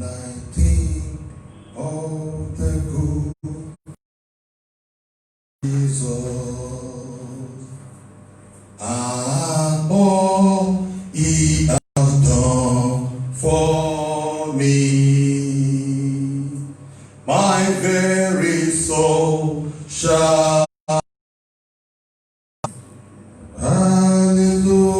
when I think of the good Jesus and all He has done for me, my very soul shall. Hallelujah,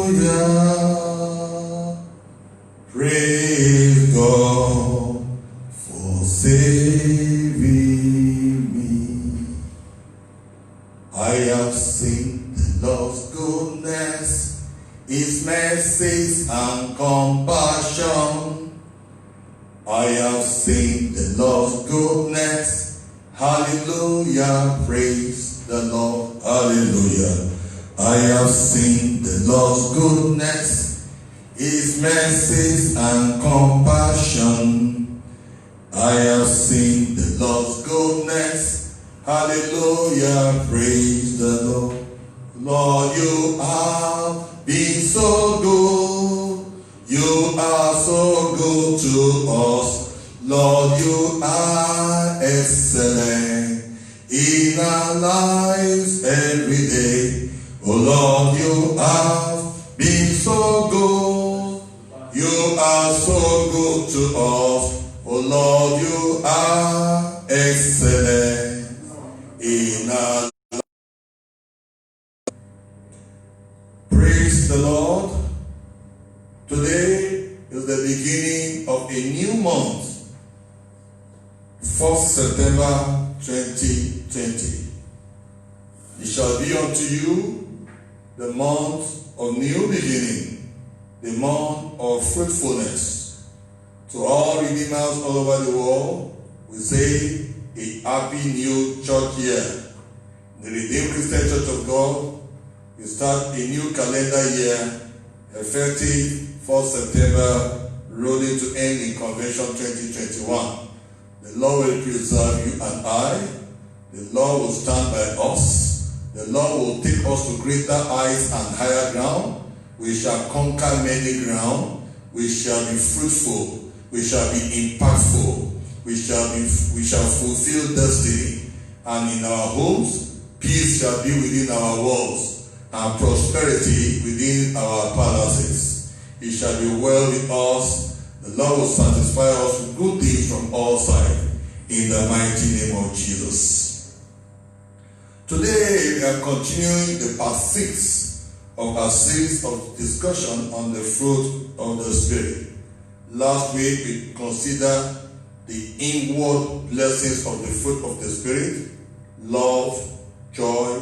praise God for saving me. I have seen the Lord's goodness, His mercies and compassion. I have seen the Lord's goodness. Hallelujah, praise the Lord. Hallelujah. I have seen the Lord's goodness, His mercies and compassion. I have seen the Lord's goodness. Hallelujah, praise the Lord. Lord, you have been so good. You are so good to us. Lord, you are excellent in our lives every day. Oh Lord, you have been so good. You are so good to us. Oh Lord, you are excellent in our lives. Praise the Lord. Today is the beginning of a new month, 1st September 2020. It shall be unto you the month of new beginning, the month of fruitfulness. To all redeemers all over the world, we say a happy new church year. The Redeemed Christian Church of God, we start a new calendar year, effective 1st September, rolling to end in Convention 2021. The Lord will preserve you and I. The Lord will stand by us. The Lord will take us to greater heights and higher ground. We shall conquer many ground. We shall be fruitful. We shall be impactful. We shall fulfill destiny. And in our homes, peace shall be within our walls, and prosperity within our palaces. It shall be well with us. The Lord will satisfy us with good things from all sides. In the mighty name of Jesus. Today we are continuing the part 6 of our series of discussion on the fruit of the Spirit. Last week we considered the inward blessings of the fruit of the Spirit: love, joy,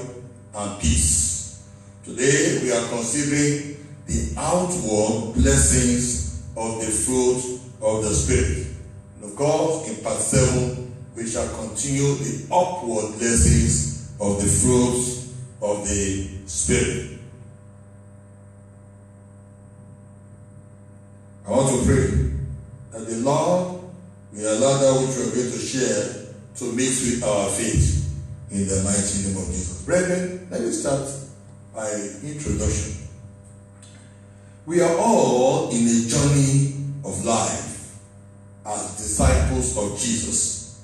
and peace. Today we are considering the outward blessings of the fruit of the Spirit. And of course, in part 7 we shall continue the upward blessings of the fruits of the Spirit. I want to pray that the Lord will allow that which we are going to share to mix with our faith in the mighty name of Jesus. Brethren, let me start by introduction. We are all in a journey of life as disciples of Jesus.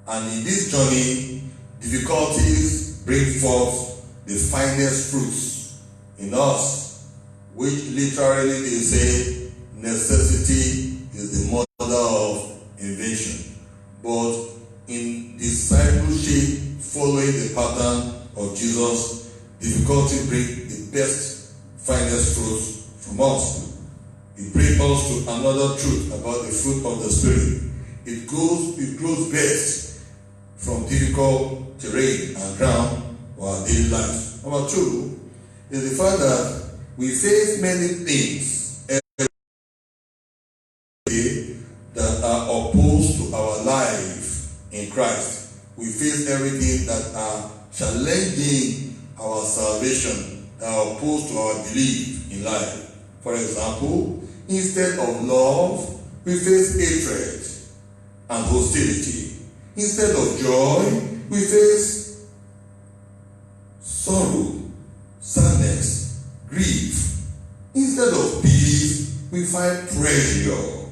And in this journey, difficulties bring forth the finest fruits in us, which literally they say necessity is the mother of invention. But in discipleship, following the pattern of Jesus, difficulty brings the best, finest fruits from us. It brings us to another truth about the fruit of the Spirit. It grows best from difficult terrain and ground for our daily lives. Number 2 is the fact that we face many things every day that are opposed to our life in Christ. We face everything that are challenging our salvation, that are opposed to our belief in life. For example, instead of love, we face hatred and hostility. Instead of joy, we face sorrow, sadness, grief. Instead of peace, we find pressure.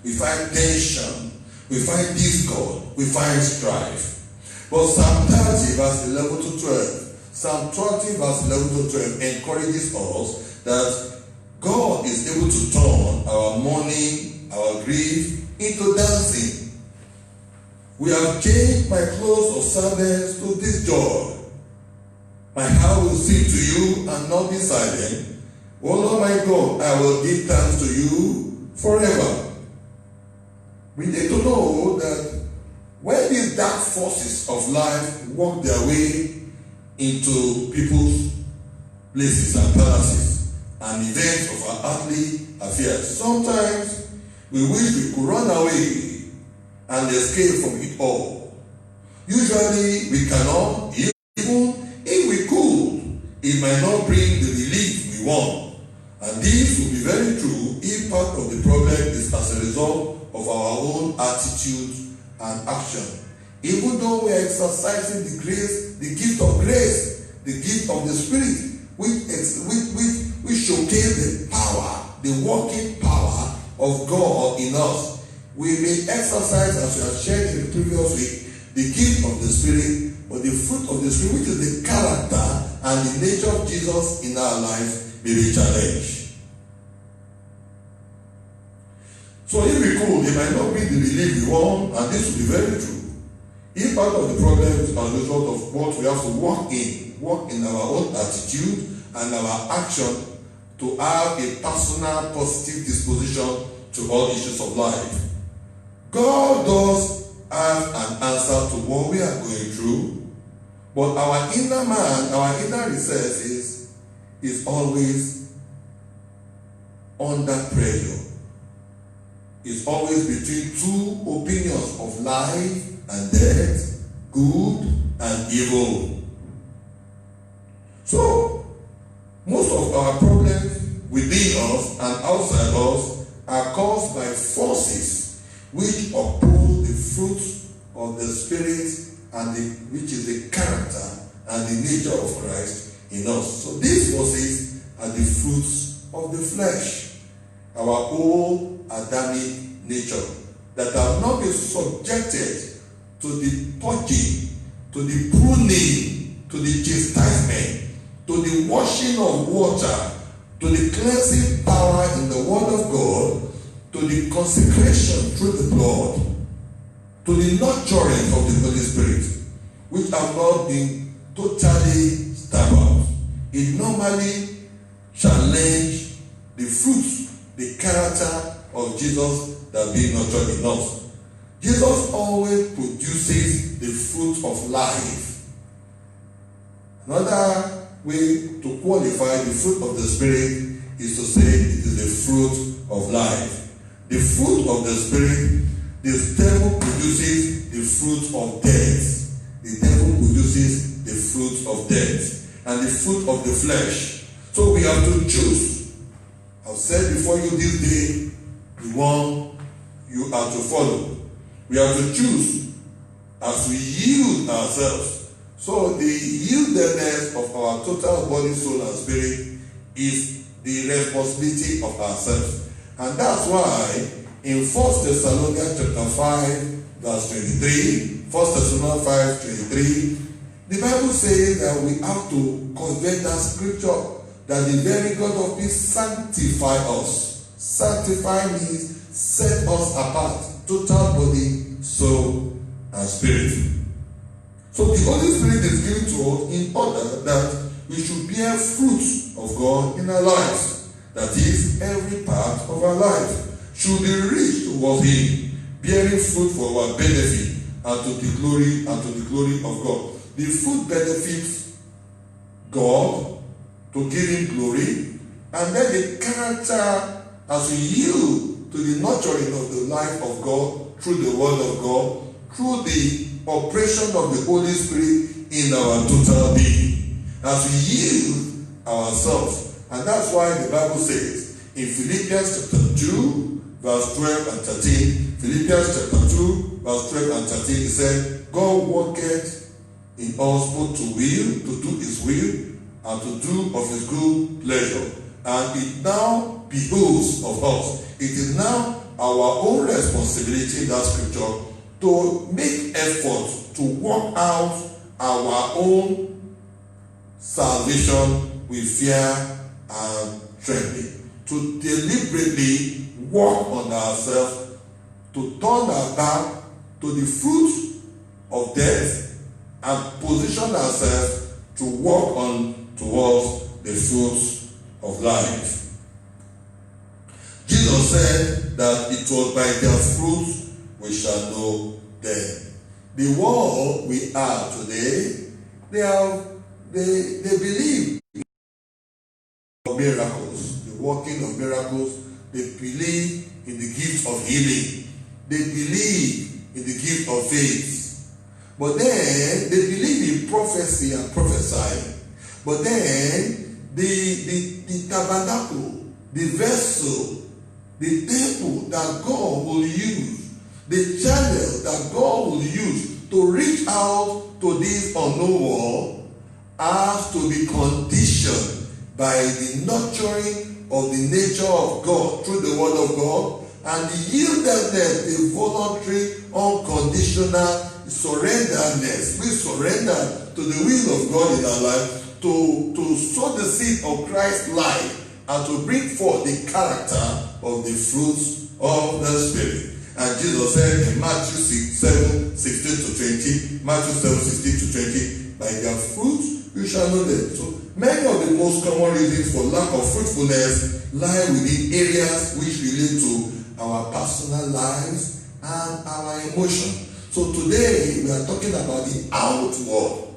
we find tension, we find discord, we find strife. But Psalm 30 verse 11 to 12, Psalm 20 verse 11 to 12 encourages us that God is able to turn our mourning, our grief into dancing. We have changed my clothes of sadness to this joy. My heart will sing to you and not be silent. O Lord my God, I will give thanks to you forever. We need to know that when these dark forces of life work their way into people's places and palaces and events of our earthly affairs, sometimes we wish we could run away and escape from it all. Usually we cannot, even if we could, it might not bring the relief we want. And this will be very true if part of the problem is as a result of our own attitude and action. Even though we are exercising the grace, the gift of grace, the gift of the Spirit, which showcase the power, the working power of God in us. We may exercise, as we have shared in the previous week, the gift of the Spirit, but the fruit of the Spirit, which is the character and the nature of Jesus in our lives, may be challenged. So if we could, it might not be the relief we want, and this will be very true. If part of the problem is as a result of what we have to work in our own attitude and our action to have a personal positive disposition to all issues of life. God does have an answer to what we are going through, but our inner man, our inner recess is always under pressure. It's always between two opinions of life and death, good and evil. So, most of our problems within us and outside us are caused by forces which oppose the fruit of the Spirit and which is the character and the nature of Christ in us. So these forces are the fruits of the flesh, our old Adamic nature, that have not been subjected to the purging, to the pruning, to the chastisement, to the washing of water, to the cleansing power in the Word of God, to the consecration through the blood, to the nurturing of the Holy Spirit, which have not been totally stamped out. It normally challenges the fruit, the character of Jesus that being nurtured in us. Jesus always produces the fruit of life. Another way to qualify the fruit of the Spirit is to say it is the fruit of life. The fruit of the Spirit, the devil produces the fruit of death. The devil produces the fruit of death and the fruit of the flesh. So we have to choose. I've said before you this day, the one you are to follow. We have to choose as we yield ourselves. So the yieldedness of our total body, soul, and spirit is the responsibility of ourselves. And that's why in 1 Thessalonians chapter 5, verse 23, 1 Thessalonians 5, 23, the Bible says that we have to convert that scripture, that the very God of peace sanctify us. Sanctify means set us apart, total body, soul, and spirit. So the Holy Spirit is given to us in order that we should bear fruit of God in our lives. That is, every part of our life should be rich towards Him, bearing fruit for our benefit and to the glory of God. The fruit benefits God to give Him glory, and then the character as we yield to the nurturing of the life of God through the Word of God, through the operation of the Holy Spirit in our total being, as we yield ourselves. And that's why the Bible says in Philippians chapter 2, verse 12 and 13, Philippians chapter 2, verse 12 and 13, it said, God worketh in us both to will, to do His will, and to do of His good pleasure. And it now behoves of us. It is now our own responsibility in that scripture to make effort to work out our own salvation with fear and trembling, to deliberately work on ourselves, to turn our back to the fruit of death and position ourselves to walk on towards the fruits of life. Jesus said that it was by their fruits we shall know them. The world we are today, they believe in miracles, the working of miracles. They believe in the gift of healing. They believe in the gift of faith. But then they believe in prophecy and prophesying. But then the tabernacle, the vessel, the temple that God will use, the channel that God will use to reach out to this unknown world has to be conditioned by the nurturing of the nature of God through the word of God and the yieldedness, the voluntary, unconditional surrenderness. We surrender to the will of God in our life to sow the seed of Christ's life and to bring forth the character of the fruits of the Spirit. And Jesus said in Matthew 7, 16 to 20, Matthew 7, 16 to 20, by their fruits you shall know them. So many of the most common reasons for lack of fruitfulness lie within areas which relate to our personal lives and our emotions. So today we are talking about the outward,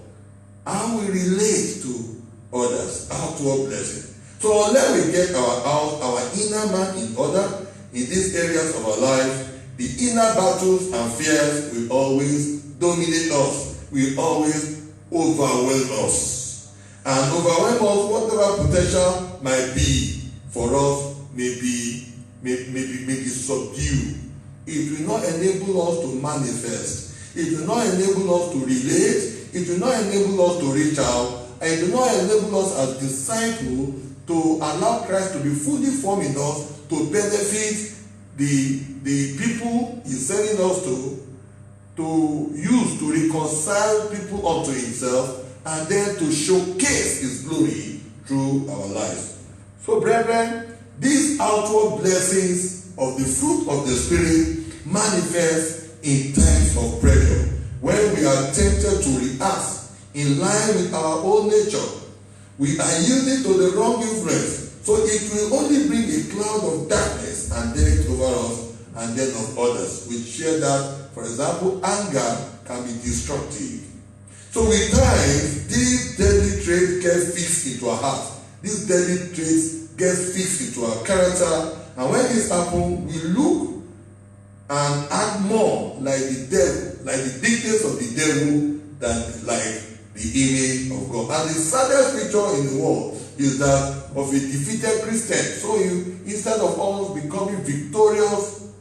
how we relate to others, outward blessing. So unless we get our inner man in order in these areas of our lives, the inner battles and fears will always dominate us, will always overwhelm us. And overwhelm us, whatever potential might be for us may be subdued. It will not enable us to manifest. It will not enable us to relate. It will not enable us to reach out. And it will not enable us as disciples to allow Christ to be fully formed in us to benefit the people he's sending us to use to reconcile people unto himself and then to showcase his glory through our lives. So brethren, these outward blessings of the fruit of the Spirit manifest in times of pressure, when we are tempted to react in line with our own nature. We are yielding to the wrong influence, so it will only bring a cloud of darkness and death over us and then of others. We share that, for example, anger can be destructive. So with time, these deadly traits get fixed into our heart. These deadly traits get fixed into our character, and when this happens, we look and act more like the devil, like the dictates of the devil, than like the image of God. And the saddest picture in the world is that of a defeated Christian. So instead of almost becoming victorious,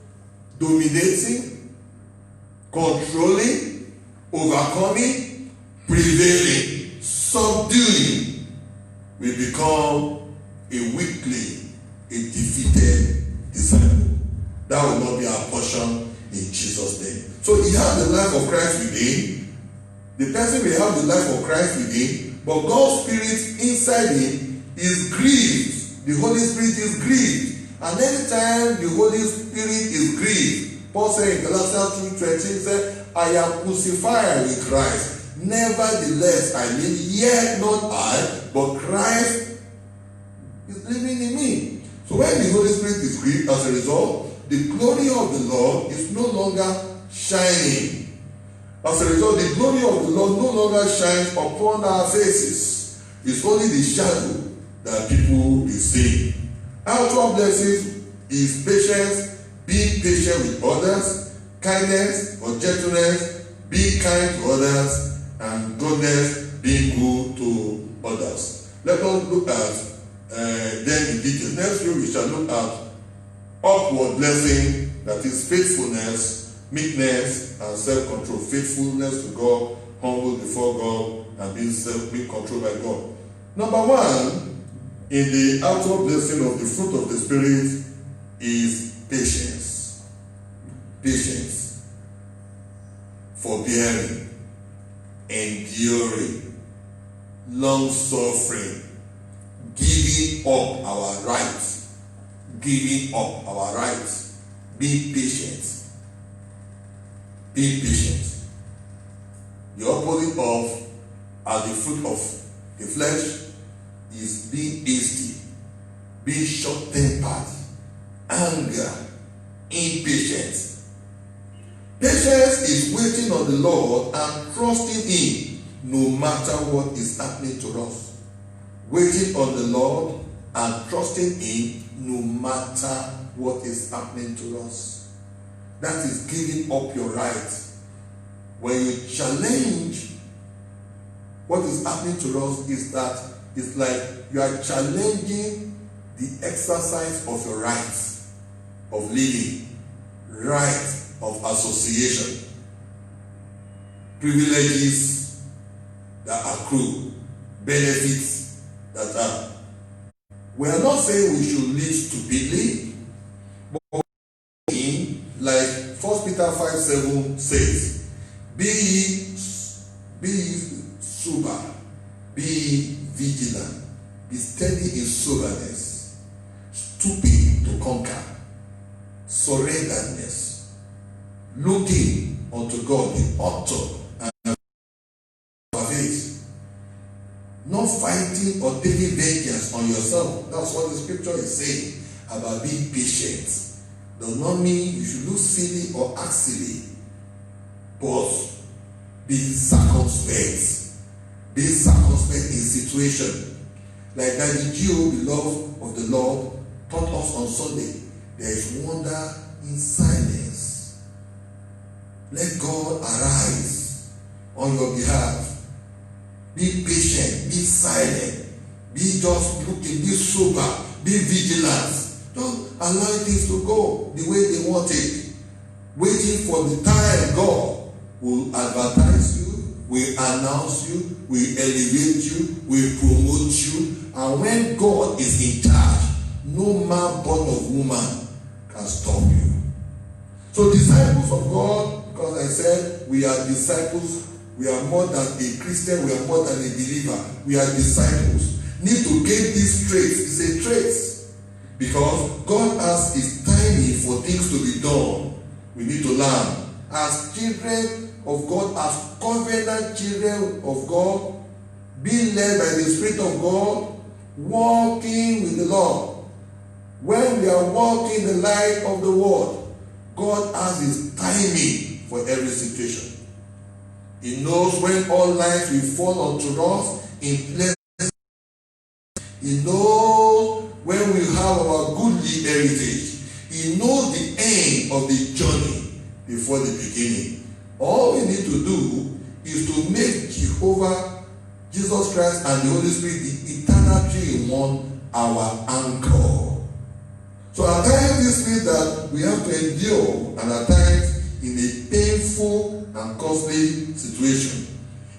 dominating, controlling, overcoming, prevailing, subduing, we become a weakling, a defeated disciple. That will not be our portion in Jesus' name. So he has the life of Christ within. The person will have the life of Christ within, but God's Spirit inside him is grieved. The Holy Spirit is grieved. And anytime the Holy Spirit is grieved, Paul said in Galatians 2:20, he said, I am crucified with Christ. Nevertheless, I live, yet not I, but Christ is living in me. So when the Holy Spirit is grieved, as a result, the glory of the Lord is no longer shining. As a result, the glory of the Lord no longer shines upon our faces. It's only the shadow that people will see. Outward blessings is patience, being patient with others, kindness or gentleness, being kind to others, and goodness, being good to others. Let us look at them in detail. Next week we shall look at upward blessing, that is faithfulness, meekness, and self-control. Faithfulness to God, humble before God, and being controlled by God. Number one, in the outward blessing of the fruit of the Spirit is patience. patience, forbearing, enduring, long-suffering, giving up our rights, giving up our rights, being patient, being patient. The opposite of as the fruit of the flesh is being hasty, being short-tempered, anger, impatience. Patience is waiting on the Lord and trusting Him no matter what is happening to us. Waiting on the Lord and trusting Him no matter what is happening to us. That is giving up your rights. When you challenge what is happening to us, is that it's like you are challenging the exercise of your rights of living, right of association, privileges that accrue, benefits that are. We are not saying we should live stupidly, but like 1 Peter 5:7 says, be ye sober, be ye vigilant, be steady in soberness, stooping to conquer, surrenderedness, looking unto God, the author and faith, not fighting or taking vengeance on yourself. That's what the scripture is saying about being patient. Does not mean you should look silly or act silly, but be circumspect. Be circumspect in situation. Like that the Jew, beloved of the Lord, taught us on Sunday. There is wonder in silence. Let God arise on your behalf. Be patient, be silent, be just looking, be sober, be vigilant. Don't allow things to go the way they want it. Waiting for the time God will advertise you, will announce you, will elevate you, will promote you. And when God is in charge, no man born of woman can stop you. So disciples of God, because I said we are disciples, we are more than a Christian, we are more than a believer, we are disciples. Need to get these traits. It's a trait. Because God has His timing for things to be done. We need to learn. As children of God, as covenant children of God, being led by the Spirit of God, walking with the Lord. When we are walking the light of the world, God has His timing for every situation. He knows when all lights will fall onto us in place. He knows when we have our goodly heritage. He knows the end of the journey before the beginning. All we need to do is to make Jehovah, Jesus Christ, and the Holy Spirit the eternal three-in-one our anchor. So at times this means that we have to endure, and at times in a painful and costly situation.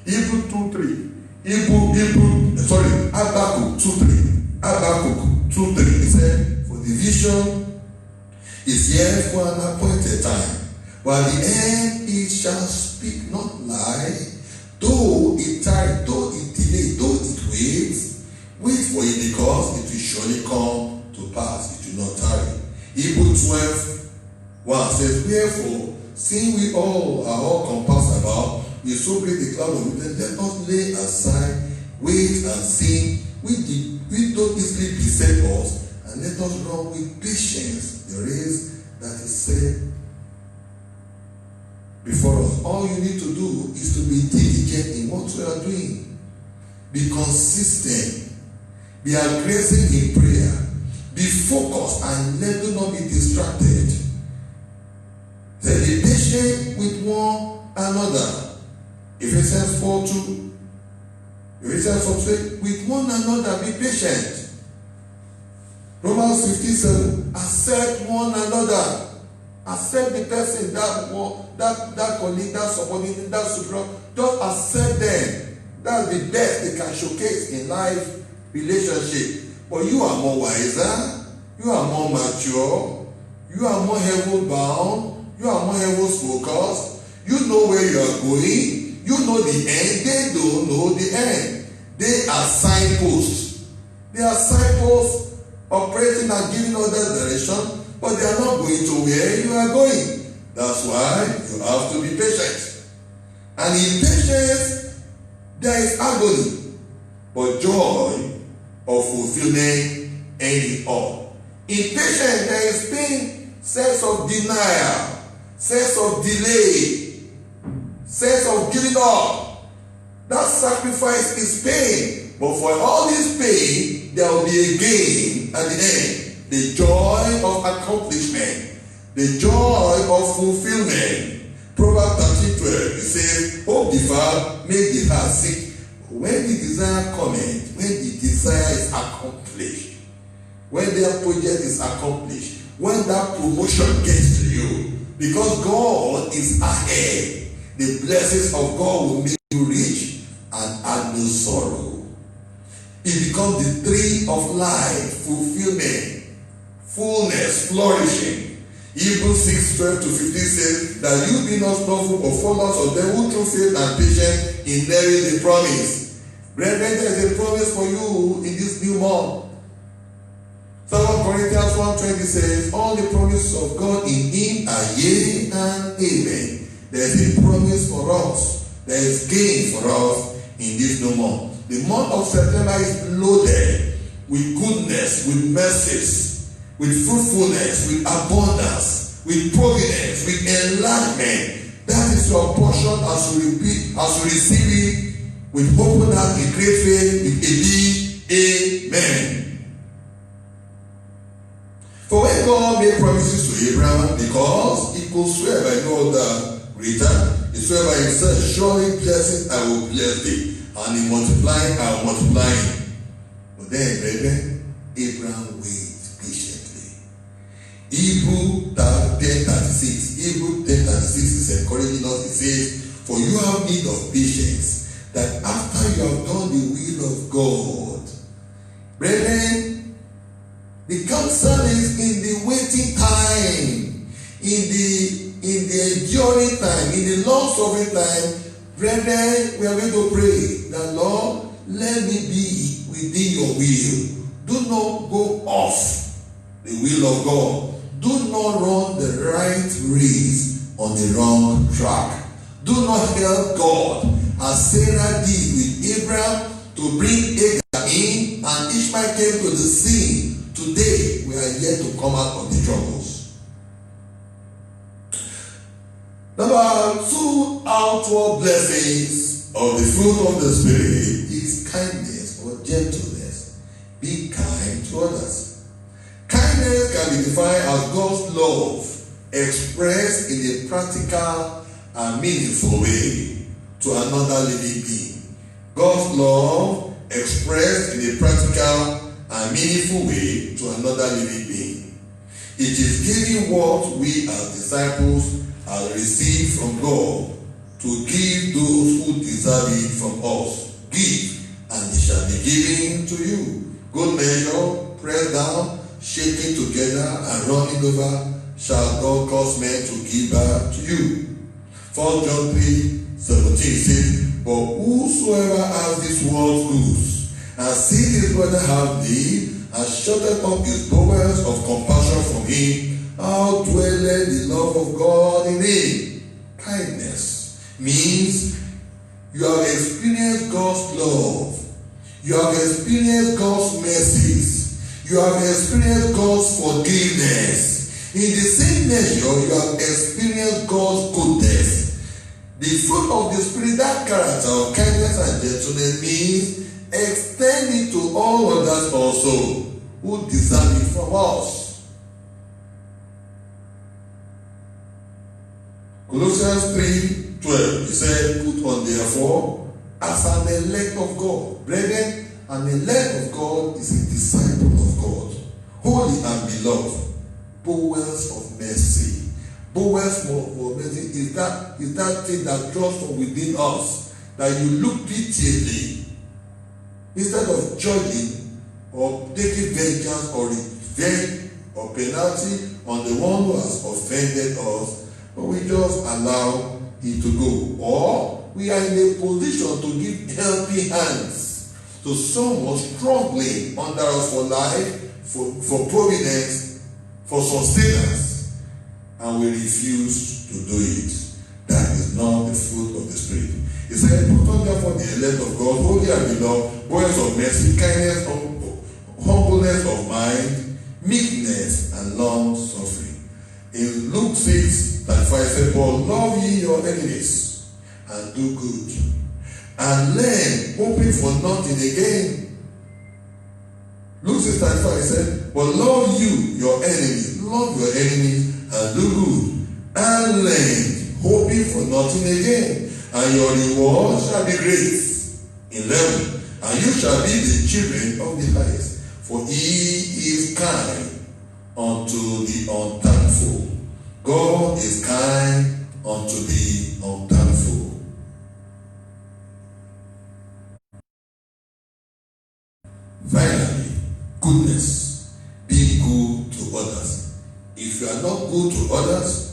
Hebrews 2:3. Habakkuk 2:3. Habakkuk 2:3. He said, for the vision is here for an appointed time, but at the end it shall speak not lie. Though it tarry, though it delay, though it waits, wait for it, because it will surely come to pass. It will not tarry. Hebrews 12:1 says, wherefore, seeing we all are all compassed about with so great a cloud of witness, let us lay aside weight and sin which don't easily beset us, and let us run with patience the race that is set before us. All you need to do is to be diligent in what you are doing. Be consistent. Be aggressive in prayer. Be focused and do not be distracted. Then be patient with one another. Ephesians 4:2. Ephesians 4:2. With one another be patient. Romans 15:7. Accept one another. Accept the person, that colleague, that subordinate, that superior. Just accept them. That's the best they can showcase in life relationship. But you are more wiser. You are more mature. You are more heaven bound. You are more heaven's focused. You know where you are going. You know the end. They don't know the end. They are signposts. They are signposts operating and giving other direction, but they are not going to where you are going. That's why you have to be patient. And in patience, there is agony, but joy of fulfillment end it all. In patience, there is pain, sense of denial, sense of delay, sense of giving up. That sacrifice is pain, but for all this pain, there will be a gain at the end. The joy of accomplishment, the joy of fulfillment. Proverbs 13:12, it says, hope deferred, make the heart sick. When the desire comes, when the desire is accomplished, when their project is accomplished, when that promotion gets to you, because God is ahead, the blessings of God will make you rich and add no sorrow. It becomes the tree of life, fulfillment, fullness, flourishing. Hebrews 6:12-15 says that you be not slothful or followers of them who through faith and patience inherit the promise. Brethren, there is a promise for you in this new month. 2 Corinthians 1:20 says, all the promises of God in him are yea and amen. There is a promise for us. There is gain for us in this new month. The month of September is loaded with goodness, with mercies, with fruitfulness, with abundance, with providence, with enlargement. That is your portion as you receive it with open heart, with great faith, with a big amen. For when God made promises to Abraham, because he could swear by no other greater, he swore by himself, surely blessing I will bless thee, and in multiplying I will multiply him. But then, brethren, Abraham waited. Hebrew 10:36 is encouraging us. It says, for you have need of patience, that after you have done the will of God. Brethren, the counsel is in the waiting time, in the enduring time, in the long-suffering time. Brethren, we are going to pray that, Lord, let me be within your will. Do not go off the will of God. Do not run the right race on the wrong track. Do not help God as Sarah did with Abraham to bring Hagar in, and Ishmael came to the scene. Today, we are yet to come out of the troubles. Number 2 outward blessings of the fruit of the Spirit is kindness or gentleness. Be kind to others. Kindness can be defined as God's love expressed in a practical and meaningful way to another living being. God's love expressed in a practical and meaningful way to another living being. It is giving what we as disciples have received from God to give those who deserve it from us. Give, and it shall be given to you. Good measure, pressed down, shaking together and running over, shall God cause men to give back to you. 1 John 3:17 says, but whosoever has this world's goods, and sees his brother have need, and shutteth up his bowels of compassion from him, how dwelleth the love of God in him? Kindness means you have experienced God's love. You have experienced God's mercies. You have experienced God's forgiveness. In the same measure, you have experienced God's goodness. The fruit of the Spirit, that character of kindness and gentleness, means extend it to all others also who deserve it from us. Colossians 3:12, he said, put on therefore as an elect of God. Brethren, an elect of God is a disciple of God, holy and beloved, bowels of mercy. Bowels of mercy is that thing that draws from within us, that you look pitiably, instead of judging or taking vengeance or revenge or penalty on the one who has offended us, but we just allow it to go. Or we are in a position to give helping hands to someone struggling under us for life, for providence, for sustenance, and we refuse to do it. That is not the fruit of the Spirit. He said, "Put on therefore the elect of God, holy and beloved, boys of mercy, kindness, humbleness of mind, meekness, and long suffering." In Luke 6:35, said, "But love ye your enemies, and do good, and learn, hoping for nothing again." Luke 6:35 said, "But love you your enemies, and do good, and learn, hoping for nothing again, and your reward shall be great." 11, "And you shall be the children of the highest, for he is kind unto the unthankful." God is kind unto the unthankful. Finally, goodness. Be good to others. If you are not good to others,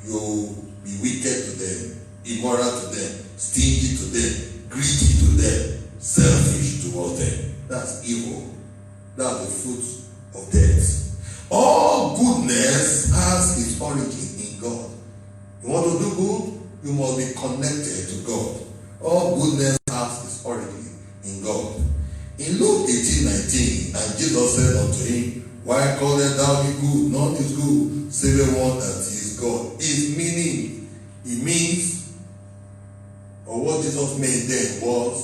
you will be wicked to them, immoral to them, stingy to them, greedy to them, selfish towards them. That's evil. That's the fruit of death. All goodness has its origin in God. You want to do good, you must be connected to God. All goodness has its origin in God. In Luke 18:19, and Jesus said unto him, "Why callest thou me good? None is good, save the one that is God." It means, or what Jesus meant then was,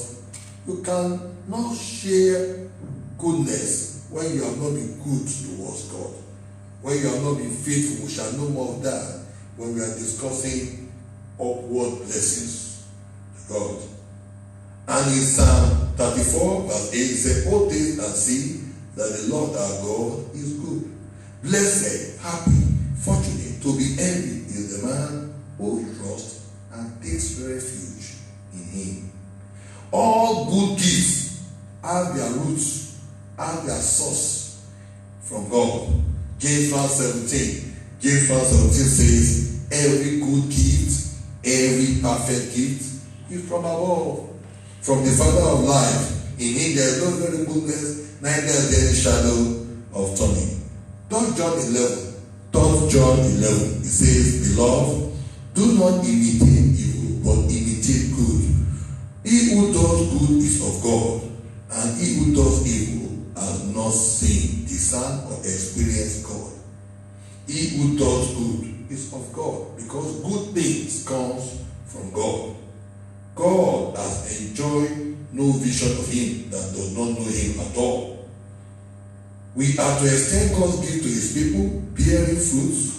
you cannot share goodness when you have not been good towards God. When you have not been faithful. We shall know more of that when we are discussing upward blessings to God. And in Psalm 34 verse 8, it says, "O taste and see that the Lord our God is good. Blessed, happy, fortunate, to be envied is the man who trusts and takes refuge in him." All good gifts have their roots, have their source from God. James 1:17 says, "Every good gift, every perfect gift is from above, from the Father of life. In him there is no variableness, neither is there any shadow of turning." 3 John 11, it says, "Beloved, do not imitate evil, but imitate good. He who does good is of God, and he who does evil has not seen, discerned, or experienced God." He who does good is of God, because good things comes from God. God has enjoyed no vision of him that does not know him at all. We are to extend God's gift to his people, bearing fruits.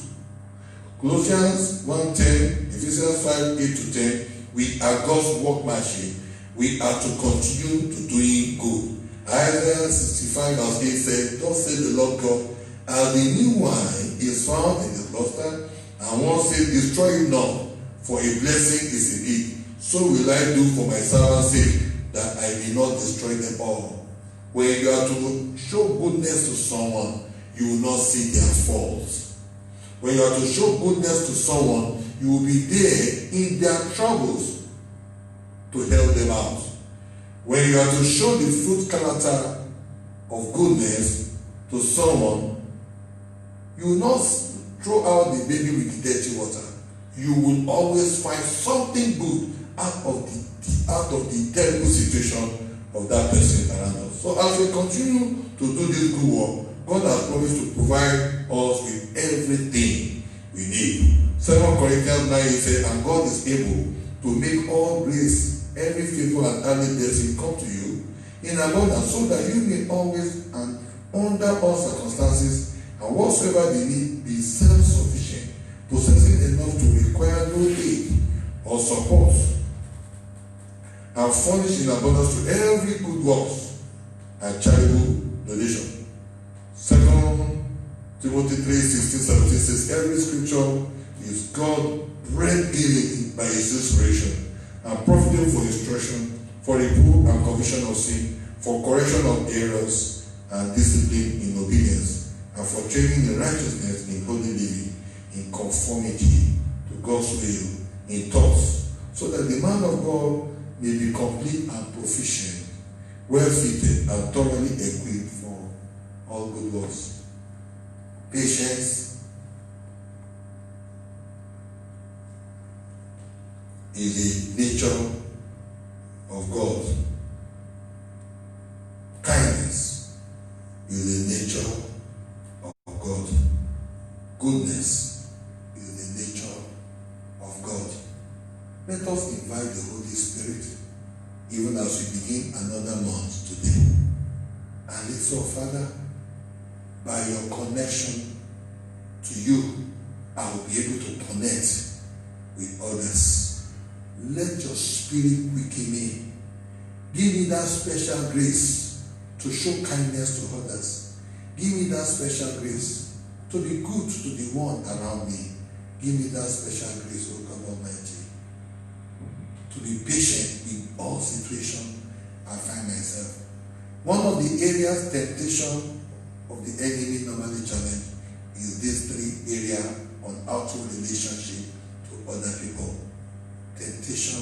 Colossians 1:10, Ephesians 5:8-10, we are God's workmanship. We are to continue to doing good. Isaiah 65 verse 8 says, "Thus says the Lord God, as the new wine is found in the cluster, and one says, destroy it not, for a blessing is in it. So will I do for my servant's sake, that I may not destroy them all." When you are to show goodness to someone, you will not see their faults. When you are to show goodness to someone, you will be there in their troubles to help them out. When you are to show the fruit character of goodness to someone, you will not throw out the baby with the dirty water. You will always find something good out of the terrible situation of that person around us. So as we continue to do this good work, God has promised to provide us with everything we need. 2 Corinthians 9 says, "And God is able to make all grace, every favor and early blessing come to you in abundance, so that you may always and under all circumstances and whatsoever they need be self-sufficient, possessing enough to require no aid or support, and furnish in abundance to every good works and charitable donation." 2 Timothy 3:16-17 says, "Every scripture is God breathed by his inspiration, and profitable for instruction, for reproof and conviction of sin, for correction of errors, and discipline in obedience, and for training in righteousness in holy living, in conformity to God's will in thoughts, so that the man of God may be complete and proficient, well fitted and thoroughly equipped for all good works. Patience is the nature of God. Kindness is the nature of God. Goodness is the nature of God. Let us invite the Holy Spirit even as we begin another month today. And it's so, Father, by your connection to you, I will be able to connect with others. Let your spirit quicken me. Give me that special grace to show kindness to others. Give me that special grace to be good to the one around me. Give me that special grace, O God Almighty, to be patient in all situations I find myself. One of the areas temptation of the enemy normally challenge is these three areas on how to relationship to other people. Temptation,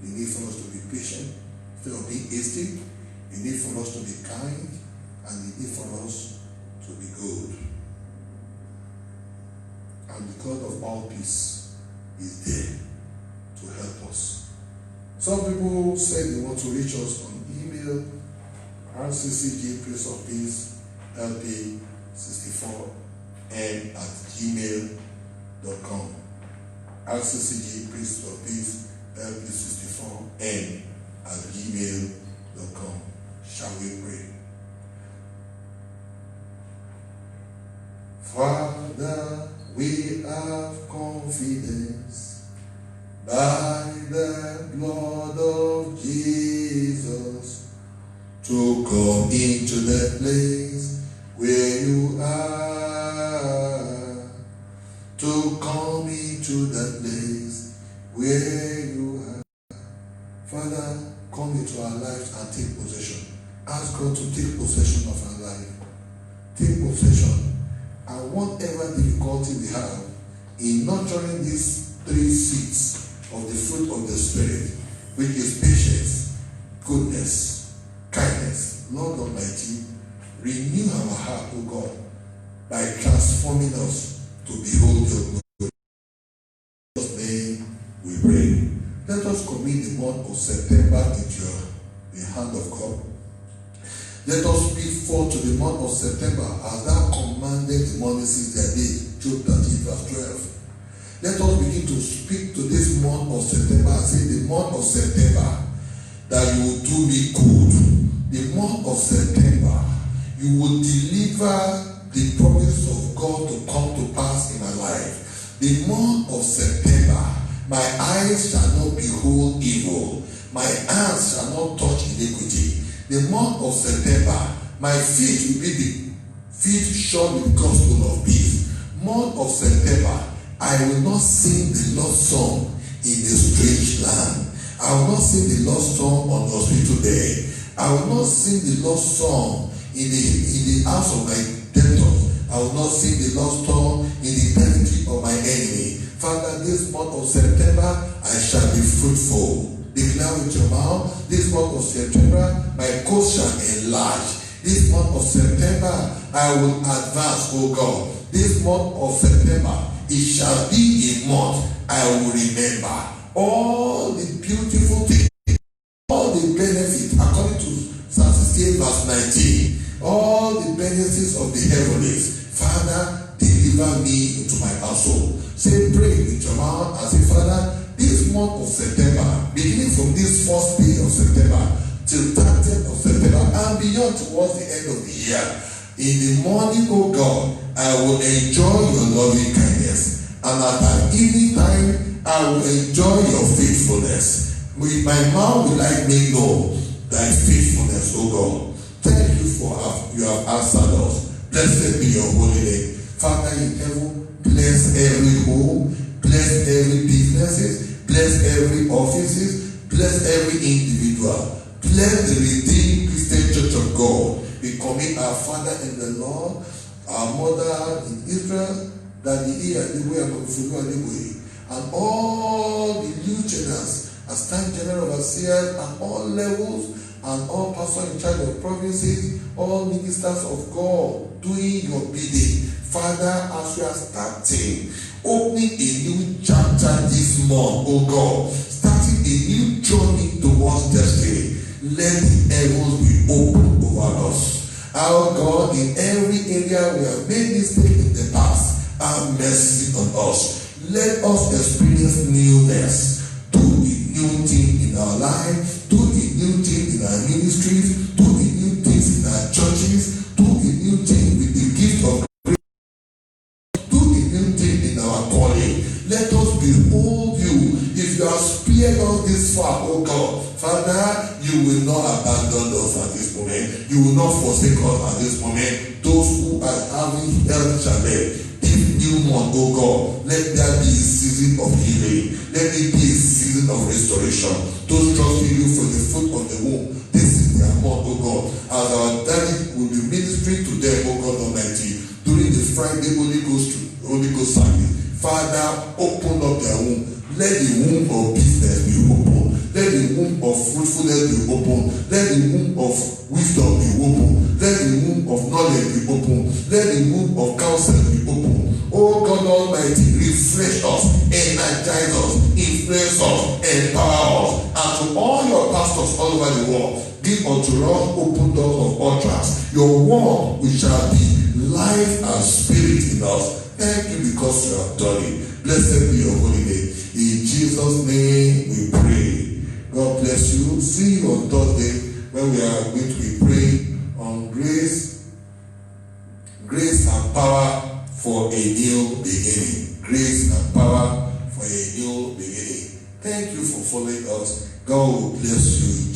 the need for us to be patient instead of being hasty, the need for us to be kind, and the need for us to be good. And the God of all peace is there to help us. Some people said they want to reach us on email, RCCG Prince of Peace LP64n@gmail.com. RCCG Prince of Peace LP64n@gmail.com. Shall we pray? Father, we have confidence by the blood of Jesus to come into the place where you are, to come into the place where you are. Father, come into our lives and take possession. Ask God to take possession of our life. Take possession. And whatever difficulty we have in nurturing these three seeds of the fruit of the Spirit, which is patience, goodness, kindness, Lord Almighty, renew our heart, O God, by transforming us to behold your glory. In Jesus' name we pray. Let us commit the month of September into the hand of God. Let us speak forth to the month of September as thou commanded the morning since their day. Job 13 verse 12. Let us begin to speak to this month of September and say, the month of September, that you will do me good. The month of September, you will deliver the promise of God to come to pass in my life. The month of September, my eyes shall not behold evil. My hands shall not touch iniquity. The month of September, my feet will be the feet shod with gospel of peace. Month of September, I will not sing the lost song in a strange land. I will not sing the lost song on hospital day. I will not sing the lost song in the house of my debtors. I will not sing the lost song in the territory of my enemy. Father, this month of September, I shall be fruitful. Declare with your mouth, this month of September, my coast shall enlarge. This month of September, I will advance, O God. This month of September, it shall be a month I will remember. All the beautiful things, all the benefits, according to Psalm 68 verse 19, all the benefits of the heavens, Father, deliver me into my household. Say, pray with your mouth and say, Father, this month of September, beginning from this first day of September till 30th of September and beyond towards the end of the year, in the morning, O God, I will enjoy your loving kindness, and at an evening time, I will enjoy your faithfulness. With my mouth will I make known thy faithfulness, O God. Thank you for you have answered us. Blessed be your holy name. Father in heaven, bless every home, bless every businesses, bless every offices, bless every individual, bless the redeemed Christian Church of God. We commit our Father in the Lord, our mother in Israel, that the ear, the way, and all the lieutenants, assistant general overseers, and all levels, and all pastors in charge of provinces, all ministers of God doing your bidding. Father, as we are starting, opening a new chapter this month, oh God, starting a new journey towards destiny, let the heavens be open over us. Our God, in every area we have made mistakes in the past, have mercy on us. Let us experience newness. Do a new thing in our life, do a new thing in our ministries, do a new things in our churches, do a new thing with the gift of let us behold you. If you have spared us this far, oh God, Father, you will not abandon us at this moment. You will not forsake us at this moment. Those who are having health challenge, this new month, oh God, let there be a season of healing. Let it be a season of restoration. Those trusting you for the fruit of the womb, this is their month, oh God. As our daddy will be ministering to them, oh God Almighty, during the Friday Holy Ghost service. Father, open up their womb. Let the womb of business be open. Let the womb of fruitfulness be open. Let the womb of wisdom be open. Let the womb of knowledge be open. Let the womb of counsel be open. Oh God Almighty, refresh us, energize us, influence us, empower us. And to all your pastors all over the world, give unto us open doors of utterance. Your word which shall be life and spirit in us. Thank you because you have done it. Blessed be your holy name. In Jesus' name we pray. God bless you. See you on Thursday when we are going to be praying on grace and power for a new beginning. Grace and power for a new beginning. Thank you for following us. God will bless you.